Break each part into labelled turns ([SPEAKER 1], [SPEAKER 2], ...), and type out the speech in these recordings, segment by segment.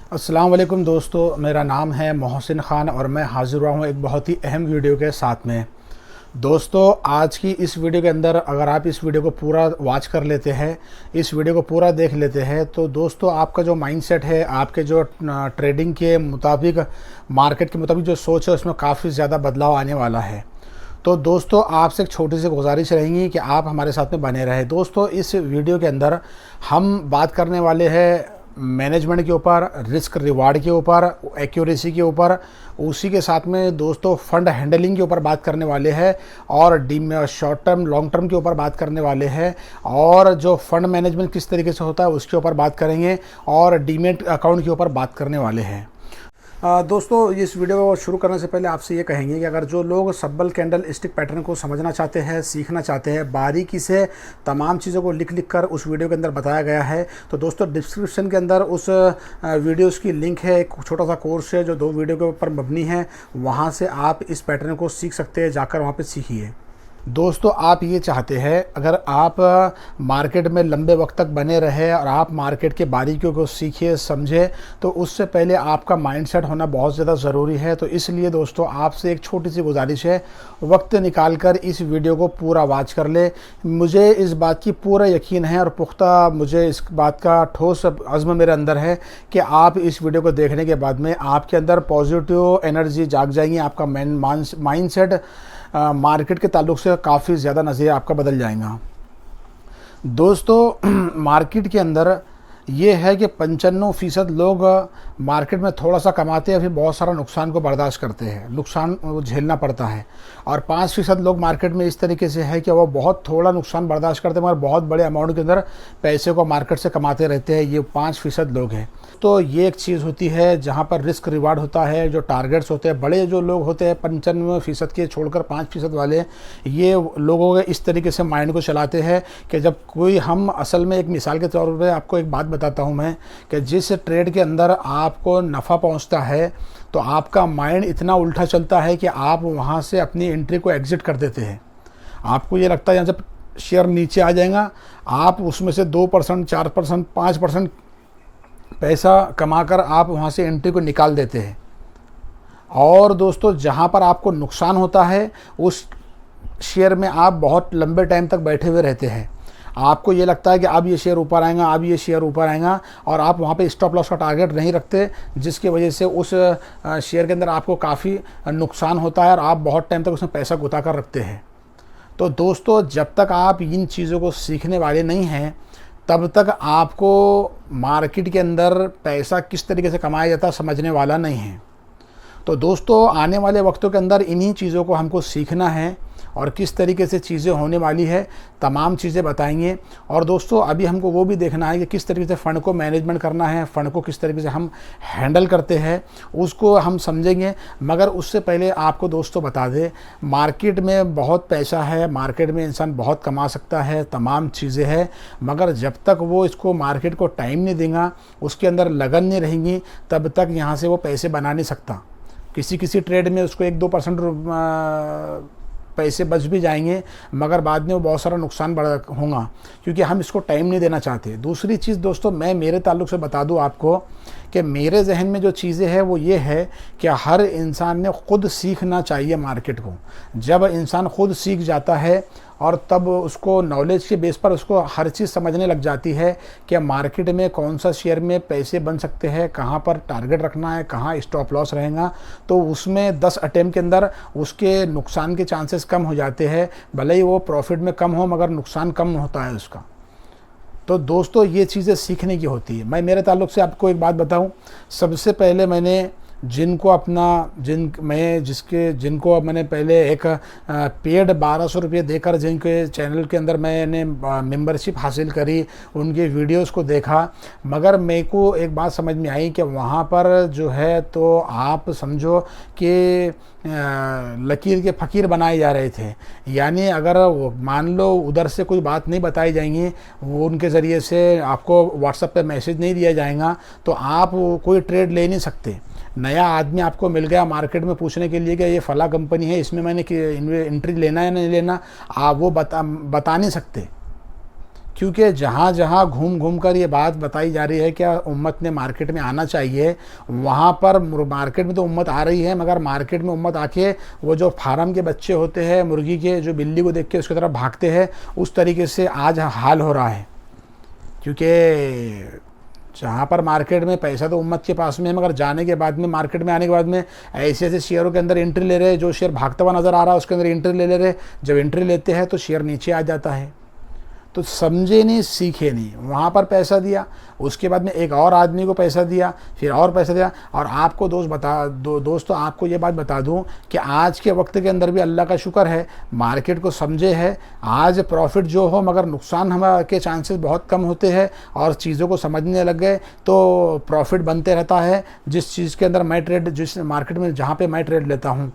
[SPEAKER 1] अस्सलाम वालेकुम दोस्तों, मेरा नाम है मोहसिन ख़ान और मैं हाज़िर हुआ हूँ एक बहुत ही अहम वीडियो के साथ में। दोस्तों, आज की इस वीडियो के अंदर अगर आप इस वीडियो को पूरा वॉच कर लेते हैं, इस वीडियो को पूरा देख लेते हैं, तो दोस्तों आपका जो माइंडसेट है, आपके जो ट्रेडिंग के मुताबिक, मार्केट के मुताबिक जो सोच है, उसमें काफ़ी ज़्यादा बदलाव आने वाला है। तो दोस्तों, आपसे एक छोटी सी गुजारिश रहेगी कि आप हमारे साथ में बने रहें। दोस्तों, इस वीडियो के अंदर हम बात करने वाले हैं मैनेजमेंट के ऊपर, रिस्क रिवार्ड के ऊपर, एक्यूरेसी के ऊपर, उसी के साथ में दोस्तों फंड हैंडलिंग के ऊपर बात करने वाले हैं और शॉर्ट टर्म लॉन्ग टर्म के ऊपर बात करने वाले हैं और जो फंड मैनेजमेंट किस तरीके से होता है उसके ऊपर बात करेंगे और डीमेट अकाउंट के ऊपर बात करने वाले हैं। दोस्तों, इस वीडियो को शुरू करने से पहले आपसे ये कहेंगे कि अगर जो लोग सब्बल कैंडल स्टिक पैटर्न को समझना चाहते हैं, सीखना चाहते हैं, बारीकी से तमाम चीज़ों को लिख लिख कर उस वीडियो के अंदर बताया गया है, तो दोस्तों डिस्क्रिप्शन के अंदर उस वीडियोस की लिंक है। एक छोटा सा कोर्स है जो 2 वीडियो के ऊपर मबनी है, वहाँ से आप इस पैटर्न को सीख सकते हैं, जाकर वहाँ पर सीखिए। दोस्तों, आप ये चाहते हैं अगर आप मार्केट में लंबे वक्त तक बने रहे और आप मार्केट के बारीकियों को सीखिए, समझे, तो उससे पहले आपका माइंडसेट होना बहुत ज़्यादा ज़रूरी है। तो इसलिए दोस्तों आपसे एक छोटी सी गुजारिश है, वक्त निकाल कर इस वीडियो को पूरा वॉच कर ले। मुझे इस बात की पूरा यकीन है और पुख्ता मुझे इस बात का ठोस अज़्म मेरे अंदर है कि आप इस वीडियो को देखने के बाद में आपके अंदर पॉजिटिव एनर्जी जाग जाएंगी, आपका माइंडसेट मार्केट के ताल्लुक से काफ़ी ज़्यादा नज़रिया आपका बदल जाएगा। दोस्तों, मार्केट के अंदर ये है कि 95% लोग मार्केट में थोड़ा सा कमाते हैं, फिर बहुत सारा नुकसान को बर्दाश्त करते हैं, नुकसान वो झेलना पड़ता है। और 5% लोग मार्केट में इस तरीके से है कि वो बहुत थोड़ा नुकसान बर्दाश्त करते हैं मगर बहुत बड़े अमाउंट के अंदर पैसे को मार्केट से कमाते रहते हैं। ये 5% लोग हैं। तो ये एक चीज़ होती है जहाँ पर रिस्क रिवार्ड होता है, जो टारगेट्स होते हैं, बड़े जो लोग होते हैं 95% के छोड़कर 5% वाले, ये लोगों के इस तरीके से माइंड को चलाते हैं कि जब कोई हम असल में एक मिसाल के तौर पर आपको एक बात बताता हूं मैं कि जिस ट्रेड के अंदर आपको नफ़ा पहुंचता है तो आपका माइंड इतना उल्टा चलता है कि आप वहां से अपनी एंट्री को एग्जिट कर देते हैं। आपको ये लगता है यहाँ से शेयर नीचे आ जाएगा, आप उसमें से 2%, 4%, 5% पैसा कमाकर आप वहां से एंट्री को निकाल देते हैं। और दोस्तों, जहां पर आपको नुकसान होता है उस शेयर में आप बहुत लंबे टाइम तक बैठे हुए रहते हैं। आपको ये लगता है कि अब ये शेयर ऊपर आएगा, अब ये शेयर ऊपर आएगा, और आप वहाँ पे स्टॉप लॉस का टारगेट नहीं रखते, जिसकी वजह से उस शेयर के अंदर आपको काफ़ी नुकसान होता है और आप बहुत टाइम तक उसमें पैसा गुता कर रखते हैं। तो दोस्तों, जब तक आप इन चीज़ों को सीखने वाले नहीं हैं तब तक आपको मार्केट के अंदर पैसा किस तरीके से कमाया जाता समझने वाला नहीं है। तो दोस्तों, आने वाले वक्तों के अंदर इन्हीं चीज़ों को हमको सीखना है और किस तरीके से चीज़ें होने वाली है, तमाम चीज़ें बताएंगे। और दोस्तों, अभी हमको वो भी देखना है कि किस तरीके से फ़ंड को मैनेजमेंट करना है, फ़ंड को किस तरीके से हम हैंडल करते हैं, उसको हम समझेंगे। मगर उससे पहले आपको दोस्तों बता दें, मार्केट में बहुत पैसा है, मार्केट में इंसान बहुत कमा सकता है, तमाम चीज़ें हैं, मगर जब तक वो इसको मार्केट को टाइम नहीं देगा, उसके अंदर लगन नहीं रहेंगी, तब तक यहाँ से वो पैसे बना नहीं सकता। किसी ट्रेड में उसको 1-2% पैसे बच भी जाएंगे, मगर बाद में वो बहुत सारा नुकसान होगा क्योंकि हम इसको टाइम नहीं देना चाहते। दूसरी चीज़ दोस्तों, मैं मेरे ताल्लुक से बता दूं आपको कि मेरे जहन में जो चीज़ें हैं वो ये है कि हर इंसान ने ख़ुद सीखना चाहिए मार्केट को। जब इंसान ख़ुद सीख जाता है और तब उसको नॉलेज के बेस पर उसको हर चीज़ समझने लग जाती है कि मार्केट में कौन सा शेयर में पैसे बन सकते हैं, कहाँ पर टारगेट रखना है, कहाँ स्टॉप लॉस रहेगा, तो उसमें 10 अटेम्प्ट के अंदर उसके नुकसान के चांसेस कम हो जाते हैं। भले ही वो प्रॉफिट में कम हो मगर नुकसान कम होता है उसका। तो दोस्तों, ये चीज़ें सीखने की होती है। मैं मेरे ताल्लुक से आपको एक बात बताऊं, सबसे पहले मैंने जिनको मैंने पहले एक पेड 1200 रुपये देकर जिनके चैनल के अंदर मैंने मेंबरशिप हासिल करी, उनके वीडियोस को देखा, मगर मेरे को एक बात समझ में आई कि वहाँ पर जो है तो आप समझो कि लकीर के फ़कीर बनाए जा रहे थे। यानी अगर मान लो उधर से कोई बात नहीं बताई जाएंगी, वो उनके ज़रिए से आपको व्हाट्सएप पे मैसेज नहीं दिया जाएगा, तो आप कोई ट्रेड ले नहीं सकते। नया आदमी आपको मिल गया मार्केट में पूछने के लिए कि ये फला कंपनी है, इसमें मैंने एंट्री लेना है नहीं लेना, आप वो बता नहीं सकते। क्योंकि जहाँ जहाँ घूम घूम कर ये बात बताई जा रही है कि उम्मत ने मार्केट में आना चाहिए, वहाँ पर मार्केट में तो उम्मत आ रही है, मगर मार्केट में उम्मत आके वो जो फार्म के बच्चे होते हैं मुर्गी के, जो बिल्ली को देख के उसकी तरफ भागते हैं, उस तरीके से आज हाल हो रहा है। क्योंकि जहाँ पर मार्केट में पैसा तो उम्मत के पास में है, मगर जाने के बाद में, मार्केट में आने के बाद में ऐसे ऐसे शेयरों के अंदर एंट्री ले रहे हैं, जो शेयर भागता हुआ नज़र आ रहा है उसके अंदर एंट्री ले रहे। जब एंट्री लेते हैं तो शेयर नीचे आ जाता है। तो समझे नहीं, सीखे नहीं, वहाँ पर पैसा दिया, उसके बाद में एक और आदमी को पैसा दिया, फिर और पैसा दिया। और आपको दोस्तों आपको ये बात बता दूं कि आज के वक्त के अंदर भी अल्लाह का शुक्र है, मार्केट को समझे है। आज प्रॉफिट जो हो, मगर नुकसान हमारे के चांसेस बहुत कम होते हैं, और चीज़ों को समझने लग गए तो प्रॉफिट बनते रहता है। जिस चीज़ के अंदर मैं ट्रेड, जिस मार्केट में जहाँ पर मैं ट्रेड लेता हूँ,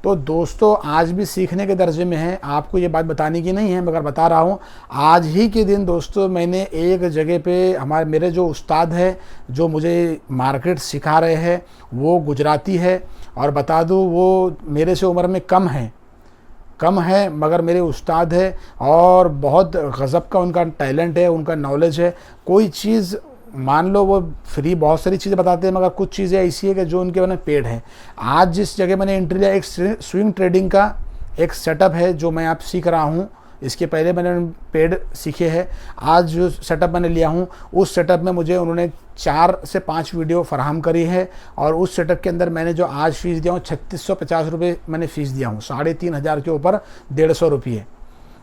[SPEAKER 1] तो दोस्तों आज भी सीखने के दर्जे में है। आपको ये बात बताने की नहीं है, मगर बता रहा हूँ। आज ही के दिन दोस्तों मैंने एक जगह पे मेरे जो उस्ताद है, जो मुझे मार्केट सिखा रहे हैं, वो गुजराती है, और बता दूँ वो मेरे से उम्र में कम है, मगर मेरे उस्ताद है, और बहुत गज़ब का उनका टैलेंट है, उनका नॉलेज है। कोई चीज़ मान लो वो फ्री बहुत सारी चीज़ें बताते हैं, मगर कुछ चीज़ें ऐसी है कि जो उनके मैंने पेड है। आज जिस जगह मैंने एंट्री लिया, एक स्विंग ट्रेडिंग का एक सेटअप है जो मैं आप सीख रहा हूँ। इसके पहले मैंने पेड सीखे हैं। आज जो सेटअप मैंने लिया हूँ, उस सेटअप में मुझे उन्होंने 4 से 5 वीडियो फराहम करी है, और उस सेटअप के अंदर मैंने जो आज फ़ीस दिया हूँ 3650 रुपये मैंने फ़ीस दिया हूँ, 3500 के ऊपर 150 रुपये।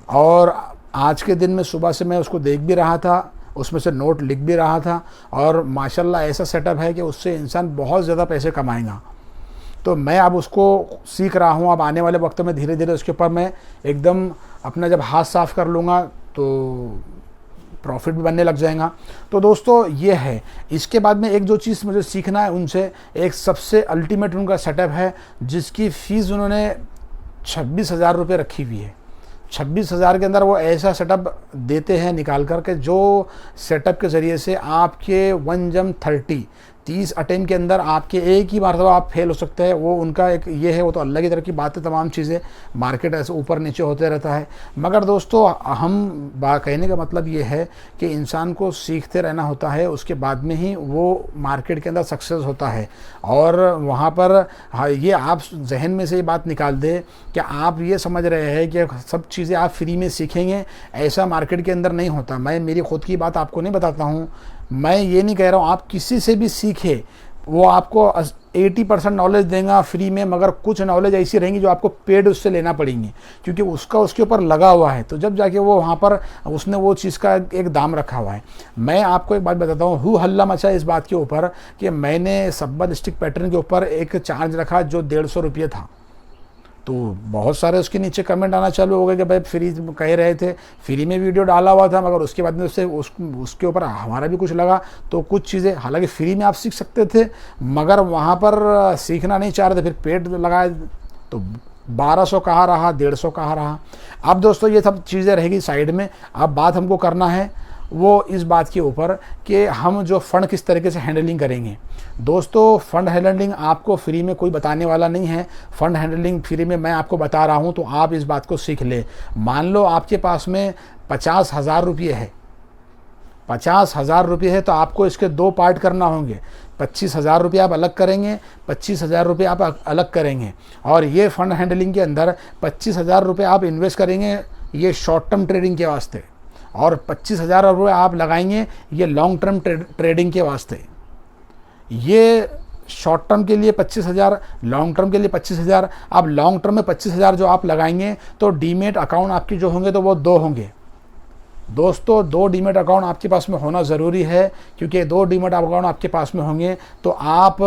[SPEAKER 1] और आज के दिन में सुबह से मैं उसको देख भी रहा था, उसमें से नोट लिख भी रहा था, और माशाल्लाह ऐसा सेटअप है कि उससे इंसान बहुत ज़्यादा पैसे कमाएगा। तो मैं अब उसको सीख रहा हूँ। अब आने वाले वक्त में धीरे धीरे उसके ऊपर मैं एकदम अपना जब हाथ साफ़ कर लूँगा तो प्रॉफिट भी बनने लग जाएगा। तो दोस्तों ये है। इसके बाद में एक जो चीज़ मुझे सीखना है उनसे, एक सबसे अल्टीमेट उनका सेटअप है, जिसकी फ़ीस उन्होंने 26,000 रुपये रखी हुई है। 26,000 के अंदर वो ऐसा सेटअप देते हैं निकाल कर के, जो सेटअप के ज़रिए से आपके 1 जम 30 अटेम्प्ट के अंदर आपके एक ही मरतबा आप फेल हो सकते हैं। वो उनका एक ये है, वो तो अल्लाह की तरफ की बात है। तमाम चीज़ें मार्केट ऐसे ऊपर नीचे होते रहता है, मगर दोस्तों हम कहने का मतलब ये है कि इंसान को सीखते रहना होता है, उसके बाद में ही वो मार्केट के अंदर सक्सेस होता है। और वहाँ पर ये आप जहन में से ये बात निकाल दे कि आप ये समझ रहे हैं कि सब चीज़ें आप फ्री में सीखेंगे, ऐसा मार्केट के अंदर नहीं होता। मैं मेरी खुद की बात आपको नहीं बताता हूँ, मैं ये नहीं कह रहा हूँ आप किसी से भी सीखे, वो आपको 80% नॉलेज देगा फ्री में, मगर कुछ नॉलेज ऐसी रहेंगी जो आपको पेड उससे लेना पड़ेंगी, क्योंकि उसका उसके ऊपर लगा हुआ है। तो जब जाके वो वहाँ पर उसने वो चीज़ का एक दाम रखा हुआ है। मैं आपको एक बात बताता हूँ, हु हल्ला मचा इस बात के ऊपर कि मैंने सब्बत स्टिक पैटर्न के ऊपर एक चार्ज रखा जो 150 रुपये था। तो बहुत सारे उसके नीचे कमेंट आना चालू हो गए कि भाई फ्री कह रहे थे, फ्री में वीडियो डाला हुआ था, मगर उसके बाद में उसके ऊपर हमारा भी कुछ लगा। तो कुछ चीज़ें हालांकि फ्री में आप सीख सकते थे, मगर वहाँ पर सीखना नहीं चाह रहे थे, फिर पेड लगाए तो 1200 कहाँ रहा, 150 कहाँ रहा। अब दोस्तों ये सब चीज़ें रहेगी साइड में। अब बात हमको करना है वो इस बात के ऊपर कि हम जो फ़ंड किस तरीके से हैंडलिंग करेंगे। दोस्तों फ़ंड हैंडलिंग आपको फ्री में कोई बताने वाला नहीं है। फ़ंड हैंडलिंग फ्री में मैं आपको बता रहा हूं, तो आप इस बात को सीख ले। मान लो आपके पास में 50,000 रुपये है, 50,000 रुपये है, तो आपको इसके 2 पार्ट करना होंगे। 25,000 रुपये आप अलग करेंगे, 25,000 रुपये आप अलग करेंगे। और ये फ़ंड हैंडलिंग के अंदर 25,000 रुपये आप इन्वेस्ट करेंगे ये शॉर्ट टर्म ट्रेडिंग के वास्ते, और 25,000 रुपये आप लगाएंगे ये लॉन्ग टर्म ट्रेडिंग के वास्ते। ये शॉर्ट टर्म के लिए 25,000, लॉन्ग टर्म के लिए 25,000। अब लॉन्ग टर्म में 25,000 जो आप लगाएंगे, तो डीमेट अकाउंट आपके जो होंगे तो वो 2 होंगे। दोस्तों 2 डीमेट अकाउंट आपके पास में होना ज़रूरी है, क्योंकि 2 डीमेट अकाउंट आपके पास में होंगे तो आप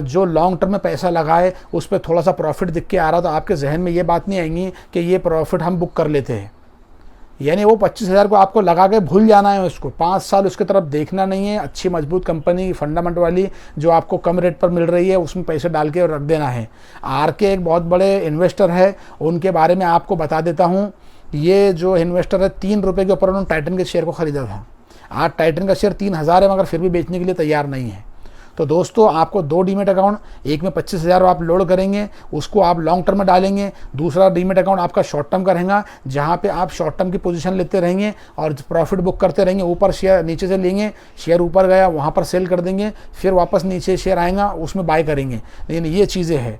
[SPEAKER 1] जो लॉन्ग टर्म में पैसा लगाए उस पर थोड़ा सा प्रॉफिट दिख के आ रहा, तो आपके जहन में ये बात नहीं आएंगी कि ये प्रॉफिट हम बुक कर लेते हैं। यानी वो 25,000 को आपको लगा के भूल जाना है, उसको 5 साल उसकी तरफ देखना नहीं है। अच्छी मजबूत कंपनी फंडामेंट वाली जो आपको कम रेट पर मिल रही है उसमें पैसे डाल के रख देना है। RK एक बहुत बड़े इन्वेस्टर है, उनके बारे में आपको बता देता हूँ। ये जो इन्वेस्टर है 3 रुपये के ऊपर उन्होंने टाइटन के शेयर को ख़रीदा था। आज टाइटन का शेयर 3,000 है, मगर फिर भी बेचने के लिए तैयार नहीं है। तो दोस्तों आपको 2 डीमेट अकाउंट, एक में 25,000 आप लोड करेंगे, उसको आप लॉन्ग टर्म में डालेंगे। दूसरा डीमेट अकाउंट आपका शॉर्ट टर्म का रहेगा, जहाँ पे आप शॉर्ट टर्म की पोजीशन लेते रहेंगे और प्रॉफिट बुक करते रहेंगे। ऊपर शेयर नीचे से लेंगे, शेयर ऊपर गया वहाँ पर सेल कर देंगे, फिर वापस नीचे शेयर आएगा उसमें बाय करेंगे। लेकिन ये चीज़ें हैं।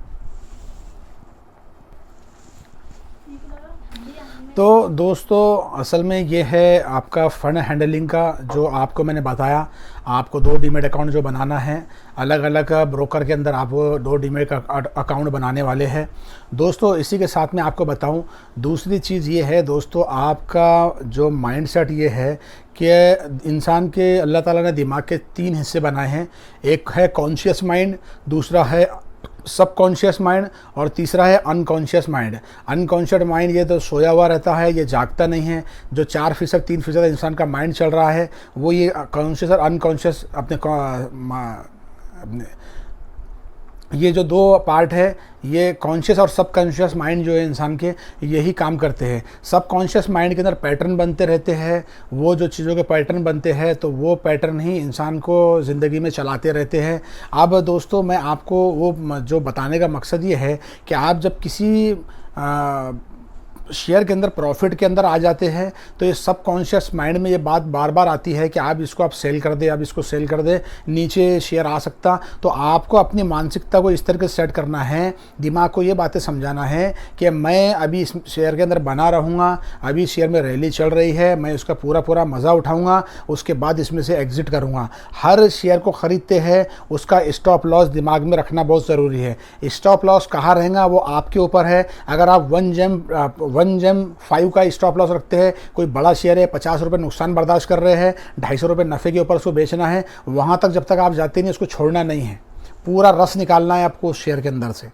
[SPEAKER 1] तो दोस्तों असल में ये है आपका फंड हैंडलिंग का जो आपको मैंने बताया। आपको 2 डीमेट अकाउंट जो बनाना है, अलग अलग ब्रोकर के अंदर आप 2 डीमेट अकाउंट बनाने वाले हैं दोस्तों। इसी के साथ में आपको बताऊं, दूसरी चीज़ ये है दोस्तों, आपका जो माइंडसेट ये है कि इंसान के अल्लाह ताला ने दिमाग के 3 हिस्से बनाए हैं। एक है कॉन्शियस माइंड, दूसरा है सबकॉन्शियस माइंड और तीसरा है अनकॉन्शियस माइंड। अनकॉन्शियस माइंड ये तो सोया हुआ रहता है, ये जागता नहीं है। जो 4% 3% इंसान का माइंड चल रहा है वो ये कॉन्शियस और अनकॉन्शियस अपने ये जो 2 पार्ट है, ये कॉन्शियस और सबकॉन्शियस माइंड जो है इंसान के, यही काम करते हैं। सबकॉन्शियस माइंड के अंदर पैटर्न बनते रहते हैं। वो जो चीज़ों के पैटर्न बनते हैं तो वो पैटर्न ही इंसान को ज़िंदगी में चलाते रहते हैं। अब दोस्तों मैं आपको वो जो बताने का मकसद ये है कि आप जब किसी शेयर के अंदर प्रॉफिट के अंदर आ जाते हैं तो ये सबकॉन्शियस माइंड में ये बात बार बार आती है कि आप इसको आप सेल कर दे, आप इसको सेल कर दे, नीचे शेयर आ सकता। तो आपको अपनी मानसिकता को इस तरह से सेट करना है, दिमाग को ये बातें समझाना है कि मैं अभी इस शेयर के अंदर बना रहूँगा, अभी शेयर में रैली चल रही है, मैं उसका पूरा मज़ा उठाऊँगा, उसके बाद इसमें से एग्ज़िट करूँगा। हर शेयर को ख़रीदते हैं उसका स्टॉप लॉस दिमाग में रखना बहुत ज़रूरी है। स्टॉप लॉस कहाँ रहेगा वो आपके ऊपर है। अगर आप 1GEM 5 का स्टॉप लॉस रखते हैं, कोई बड़ा शेयर है 50 रुपये नुकसान बर्दाश्त कर रहे हैं, 250 रुपये नफ़े के ऊपर उसको बेचना है, वहाँ तक जब तक आप जाते नहीं उसको छोड़ना नहीं है, पूरा रस निकालना है आपको उस शेयर के अंदर से।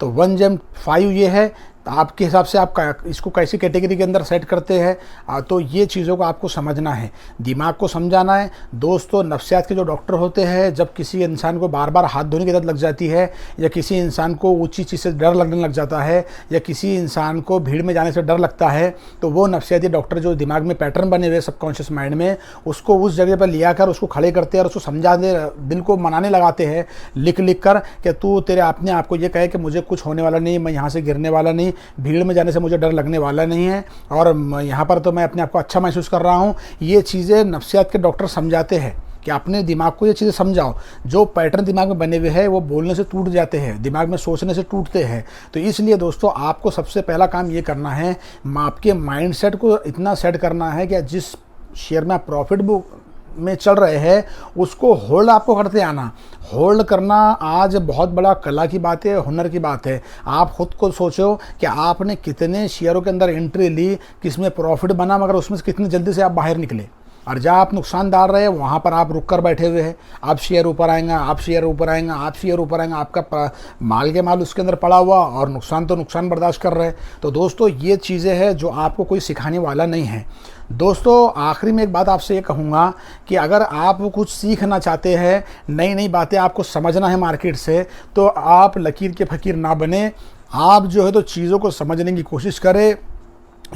[SPEAKER 1] तो 1GEM 5 ये है। आपके हिसाब से आप इसको कैसी कैटेगरी के अंदर सेट करते हैं, तो ये चीज़ों को आपको समझना है, दिमाग को समझाना है दोस्तों। नफ्सियात के जो डॉक्टर होते हैं, जब किसी इंसान को बार बार हाथ धोने की आदत लग जाती है, या किसी इंसान को ऊंची चीज़ से डर लगने लग जाता है, या किसी इंसान को भीड़ में जाने से डर लगता है, तो वो नफ्सियाती डॉक्टर जो दिमाग में पैटर्न बने हुए सबकॉन्शियस माइंड में, उसको उस जगह पर लिया कर उसको खड़े करते हैं और उसको समझाने, दिल को मनाने लगाते हैं लिख कर कि तू तेरे अपने आप को ये कहे कि मुझे कुछ होने वाला नहीं, मैं यहाँ से गिरने वाला नहीं, भीड़ में जाने से मुझे डर लगने वाला नहीं है, और यहाँ पर तो मैं अपने आप को अच्छा महसूस कर रहा हूँ। ये चीज़ें नफ्सियात के डॉक्टर समझाते हैं कि अपने दिमाग को ये चीज़ें समझाओ। जो पैटर्न दिमाग में बने हुए हैं वो बोलने से टूट जाते हैं, दिमाग में सोचने से टूटते हैं। तो इसलिए दोस्तों आपको सबसे पहला काम ये करना है, आपके माइंडसेट को इतना सेट करना है कि जिस शेयर में आप प्रॉफिट बुक में चल रहे हैं उसको होल्ड आपको करते आना। होल्ड करना आज बहुत बड़ा कला की बात है, हुनर की बात है। आप खुद को सोचो कि आपने कितने शेयरों के अंदर एंट्री ली, किसमें प्रॉफिट बना, मगर उसमें से कितनी जल्दी से आप बाहर निकले। और जहाँ आप नुकसान डाल रहे हैं वहाँ पर आप रुक कर बैठे हुए हैं। आप शेयर ऊपर आएंगा, आप शेयर ऊपर आएंगा, आप शेयर ऊपर आएंगा, आपका माल के माल उसके अंदर पड़ा हुआ, और नुकसान तो नुकसान बर्दाश्त कर रहे हैं। तो दोस्तों ये चीज़ें हैं जो आपको कोई सिखाने वाला नहीं है। दोस्तों आखिरी में एक बात आपसे ये कहूँगा कि अगर आप कुछ सीखना चाहते हैं, नई नई बातें आपको समझना है मार्केट से, तो आप लकीर के फ़कीर ना बने। आप जो है तो चीज़ों को समझने की कोशिश करें,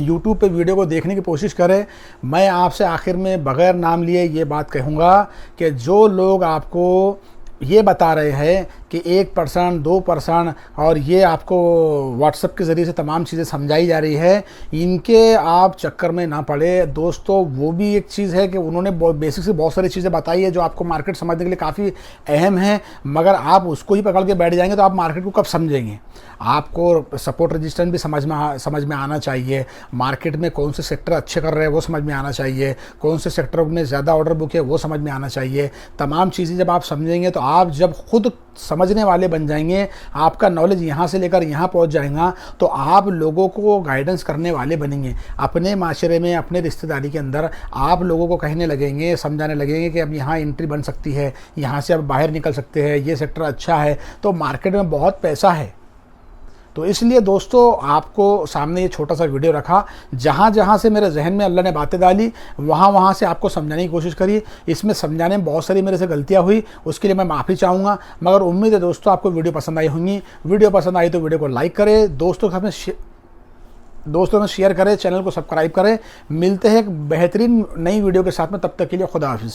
[SPEAKER 1] यूट्यूब पे वीडियो को देखने की कोशिश करें। मैं आपसे आखिर में बग़ैर नाम लिए ये बात कहूँगा कि जो लोग आपको ये बता रहे हैं कि 1% 2% और ये आपको व्हाट्सएप के ज़रिए से तमाम चीज़ें समझाई जा रही है, इनके आप चक्कर में ना पड़े दोस्तों। वो भी एक चीज़ है कि उन्होंने बेसिक से बहुत सारी चीज़ें बताई है जो आपको मार्केट समझने के लिए काफ़ी अहम है, मगर आप उसको ही पकड़ के बैठ जाएंगे तो आप मार्केट को कब समझेंगे। आपको सपोर्ट रजिस्टेंस भी समझ में आना चाहिए, मार्केट में कौन से सेक्टर अच्छे कर रहे हैं वो समझ में आना चाहिए, कौन से सेक्टर में ज़्यादा ऑर्डर बुक है वो समझ में आना चाहिए। तमाम चीज़ें जब आप समझेंगे तो आप जब खुद समझने वाले बन जाएंगे, आपका नॉलेज यहाँ से लेकर यहाँ पहुँच जाएगा, तो आप लोगों को गाइडेंस करने वाले बनेंगे। अपने माशरे में, अपने रिश्तेदारी के अंदर आप लोगों को कहने लगेंगे, समझाने लगेंगे कि अब यहाँ एंट्री बन सकती है, यहाँ से अब बाहर निकल सकते हैं, ये सेक्टर अच्छा है। तो मार्केट में बहुत पैसा है। तो इसलिए दोस्तों आपको सामने ये छोटा सा वीडियो रखा, जहाँ जहाँ से मेरे जहन में अल्लाह ने बातें डाली वहाँ से आपको समझाने की कोशिश करी। इसमें समझाने में बहुत सारी मेरे से गलतियाँ हुई, उसके लिए मैं माफ़ी चाहूँगा, मगर उम्मीद है दोस्तों आपको वीडियो पसंद आई होंगी। वीडियो पसंद आई तो वीडियो को लाइक करें, दोस्तों में शेयर करें, चैनल को सब्सक्राइब करें। मिलते हैं एक बेहतरीन नई वीडियो के साथ में, तब तक के लिए खुदा हाफिज़।